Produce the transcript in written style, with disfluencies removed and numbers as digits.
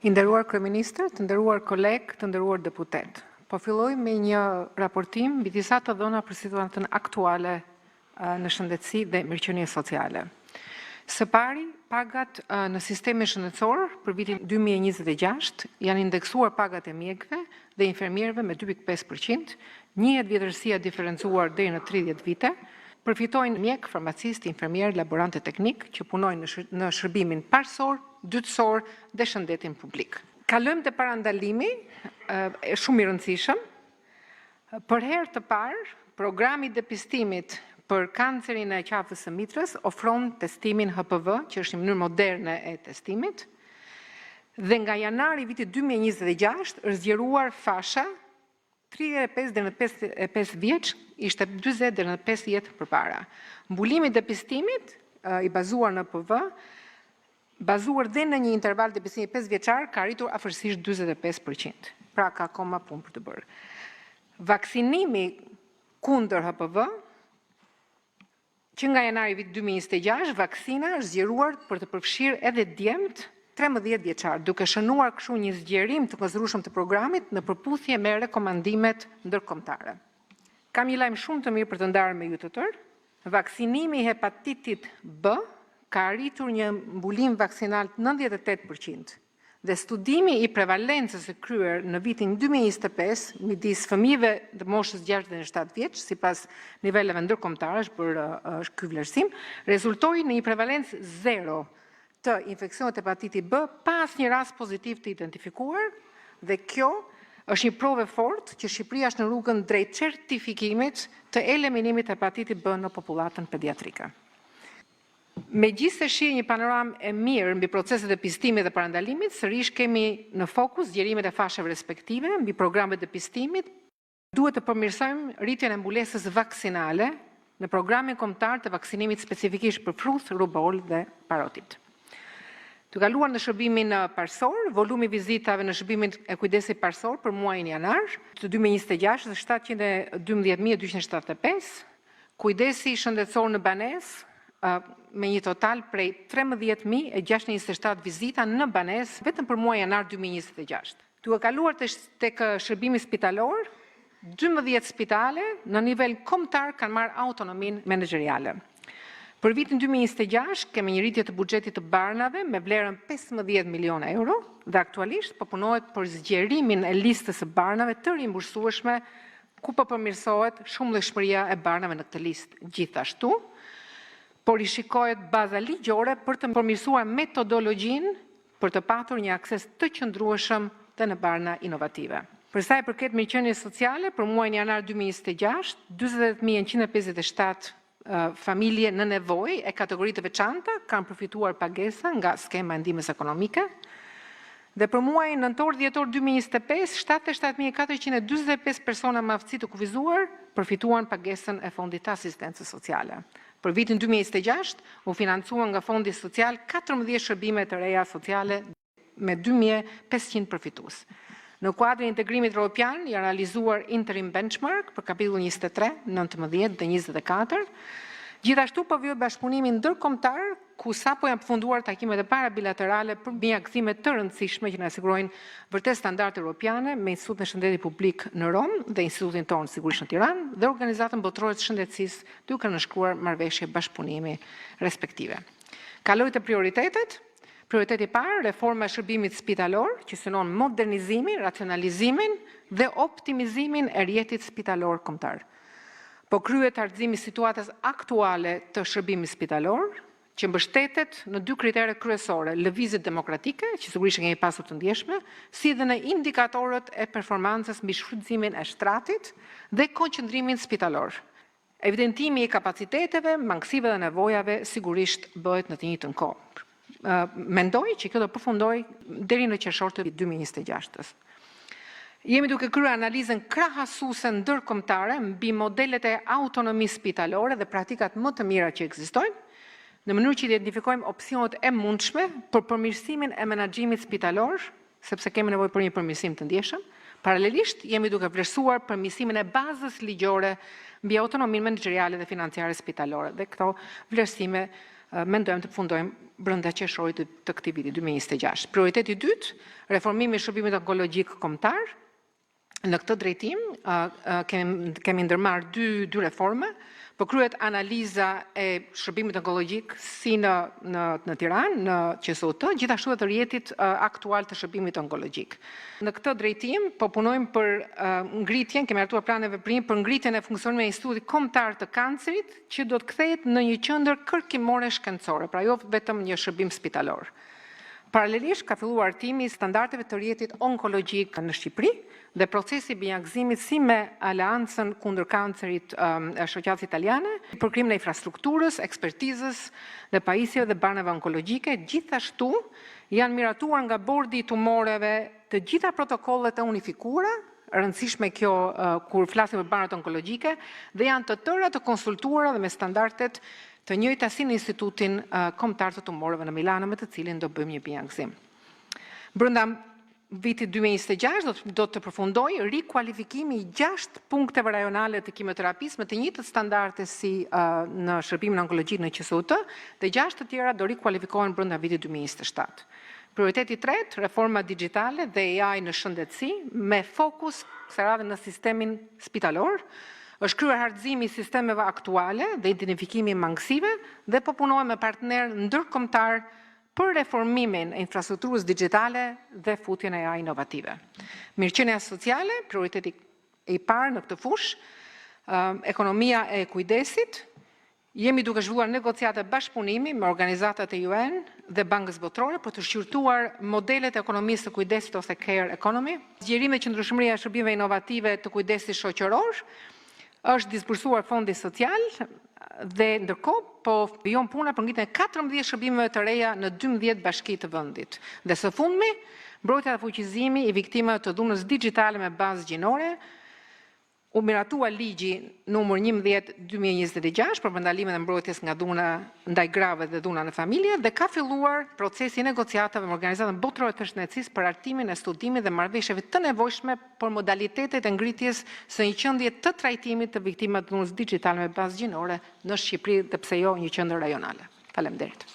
I nderuar kryeministër, të nderuar kolegë, të nderuar deputet. Po filloj me një raportim mbi disa të dhëna për situatën aktuale në shëndetësi dhe mirëqenie sociale. Së pari, pagat në sistemin shëndetësor për vitin 2026 janë indeksuar pagat e mjekëve dhe infermierëve me 2.5%, njihet vjetërsia diferencuar deri në 30 vite, përfitojnë mjek, farmacist, infermier, laborante teknik që punojnë në shërbimin parësor, dytësor dhe shëndetin publik. Kalojmë te parandalimi, shumë i rëndësishëm. Për herë të parë, programi i depistimit për kancerin e qafës së mitrës ofron testimin HPV, që është një mënyrë moderne e testimit. Dhe nga janari vitit 2026 është zgjeruar fasha 35 deri në 55 vjeç, ishte 40 deri në 50 përpara. Mbulimi i depistimit i bazuar në HPV, bazuar dhe në një interval depistimi 5 vjeçar, ka arritur afërsisht 45%. Pra ka akoma punë për të bërë. Vaksinimi kundër HPV, që nga janari vit 2026, vaksina është zgjeruar për të përfshirë edhe djemt 13 vjeçar, duke shënuar kështu një zgjerim të vazhdueshëm të programit në përputhje me rekomandimet ndërkombëtare. Kam një lajm shumë të mirë për të ndarë me ju të tërë. Vaksinimi i hepatitit B ka arritur një mbulim vaksinal 98% dhe studimi i prevalencës së kryer në vitin 2025 midis fëmijëve të moshës 67 vjeç, sipas niveleve ndërkombëtare për ky vlerësim, rezultoi në një prevalencë 0 të infeksionit hepatitit B pas një rast pozitiv të identifikuar, dhe kjo është një provë fort që Shqipëria është në rrugën drejt certifikimit të eliminimit të hepatitit B në popullatën pediatrike. Megjithëse një panoramë e mirë mbi proceset e depistimit dhe parandalimit, sërish kemi në fokus zgjerimet e fashave respektive, mbi programet e depistimit, duhet të përmirësojmë rritjen e mbulesës vaksinale në programin kombëtar të vaksinimit specifikisht për fruth, rubeol dhe parotit. Të kaluar në shërbimin parësor, volumi vizitave në shërbimin e kujdesit parësor për muajin janar të 2026 është 712.275, kujdesi shëndetësor në banesë me një total prej 13.627 vizita në banesë vetëm për muajin janar 2026. Duke kaluar tek shërbimi spitalor, 12 spitale në nivel kombëtar kanë marrë autonominë menaxheriale. Për vitin 2026 kemi një rritje të buxhetit të barnave me vlerën 15 milion euro dhe aktualisht po punohet për zgjerimin e listës së barnave të rimbursueshme, ku po përmirësohet shumëllojshmëria e barnave në këtë listë. Gjithashtu, por i shikohet baza ligjore për të përmirësuar metodologjinë për të patur një akses të qëndrueshëm dhe në barna inovative. Për sa i përket mirëqenies sociale, për muajin janar 2026, 40.157 familje në nevojë e kategoritë veçanta kanë përfituar pagesa nga skema e ndihmës ekonomike. Dhe për muajin nëntor-dhjetor 2025, 77.445 persona me aftësi të kufizuar përfituan pagesën e fondit të asistencës sociale. Për vitin 2026, u financuan nga fondi social 14 shërbime të reja sociale me 2.500 përfitues. Në kuadrin e integrimit evropian janë realizuar interim benchmark për kapitull 23, 19 dhe 24. Gjithashtu po vijë bashkëpunimi ndërkombëtar, ku sapo janë përfunduar takimet e para bilaterale për mjekësime të rëndësishme që na sigurojnë vërtet standarde europiane me Institutin e Shëndetit Publik në Rom dhe Institutin tonë sigurisht në Tiranë dhe Organizatën Botërore të Shëndetësisë, duke nënshkruar marrëveshje bashkëpunimi respektive. Kaloj te prioritetet. Prioriteti i parë, reforma e shërbimit spitalor, që synon modernizimin, racionalizimin dhe optimizimin e rjetit spitalor kombëtar. Po kryhet harxhimi i situatës aktuale të shërbimit spitalor, që mbështetet në 2 kritere kryesore: lëvizje demokratike, që sigurisht kemi pasur të ndjeshme, si dhe në indikatorët e performancës mbi shfrytëzimin e shtratit dhe konqëndrimin spitalor. Evidentimi i kapaciteteve, mangësive dhe nevojave sigurisht bëhet në të njëjtën kohë. Mendoj që kjo do përfundoj deri në qershor të 2026. Jemi duke kryer analizën krahasuese ndërkombëtare mbi modelet e autonomisë spitalore dhe praktikat më të mira që ekzistojnë, në mënyrë që identifikojmë opsionet e mundshme për përmirësimin e menaxhimit spitalor, sepse kemi nevojë për një përmirësim të ndjeshëm. Paralelisht, jemi duke vlerësuar përmirësimin e bazës ligjore mbi autonominë menaxheriale dhe financiare spitalore, dhe këto vlerësime mendojmë të përfundojmë brenda qershorit të këtij viti 2026. Prioriteti i dytë, reformimi i shërbimit onkologjik kombëtar. Në këtë drejtim kemi ndërmarrë dy reforma, po kryet analiza e shërbimit onkologjik si në Tiranë, në QSUT, gjithashtu edhe të rrjetit aktual të shërbimit onkologjik. Në këtë drejtim po punojmë për ngritjen, kemi hartuar plane veprimi për ngritjen e funksionimit të Institutit Kombëtar të Kancerit, që do të kthehet në një qendër kërkimore shkencore, pra jo vetëm një shërbim spitalor. Paralelisht ka filluar hartimi i standardeve të rrjetit onkologjik në Shqipëri dhe procesi i binjakëzimit si me Aleancën kundër kancerit shoqatës italiane, për krimin e infrastrukturës, ekspertizës dhe pajisjeve dhe banave onkologjike, gjithashtu janë miratuar nga bordi i tumoreve të gjitha protokollet e unifikuara, rëndësishme kjo kur flasim për banat onkologjike, dhe janë të tëra të konsultuara dhe me standardet të njëjta si në Institutin Kombëtar të Tumoreve në Milano, me të cilin do bëjmë një binjakëzim. Brenda vitit 2026 do të përfundoj rikualifikimi i 6 punkteve rajonale të kimioterapis me të njëjtët standarde si në shërbimin onkologjik në QSUT, dhe 6 të tjera do rikualifikohen brenda vitit 2027. Prioriteti i tretë, reforma digjitale dhe AI në shëndetësi, me fokus kësaj radhe në sistemin spitalor. Është kryer hartëzimi i sistemeve aktuale dhe identifikimi i mangësive dhe po punojmë me partnerë ndërkombëtar për reformimin e infrastrukturës digjitale dhe futjen e AI inovative. Mirëqenia sociale, prioriteti i parë në këtë fushë, ekonomia e kujdesit. Jemi duke zhvilluar negociate bashkëpunimi me organizatat e UN dhe Bankës Botërore për të shqyrtuar modelet e ekonomisë të kujdesit ose care economy. Zgjerimi qëndrueshmëria e shërbimeve inovative të kujdesit shoqëror. Është disbursuar fondi social dhe ndërkohë po vijon puna për ngritjen e 14 shërbimeve të reja në 12 bashki të vendit. Dhe së fundmi, mbrojtja dhe fuqizimi i viktimave të dhunës digjitale me bazë gjinore. U miratua ligji numër 11/2026 për ndalimin e mbrojtjes nga dhuna ndaj grave dhe dhuna në familje dhe ka filluar procesi i negociatave me Organizatën Botërore të Shëndetësisë për hartimin e studimit dhe marrëveshjeve të nevojshme për modalitetet e ngritjes së një qendje të trajtimit të viktimave të dhunës digjitale me bazë gjinore në Shqipëri, dhe pse jo një qendër rajonale. Faleminderit.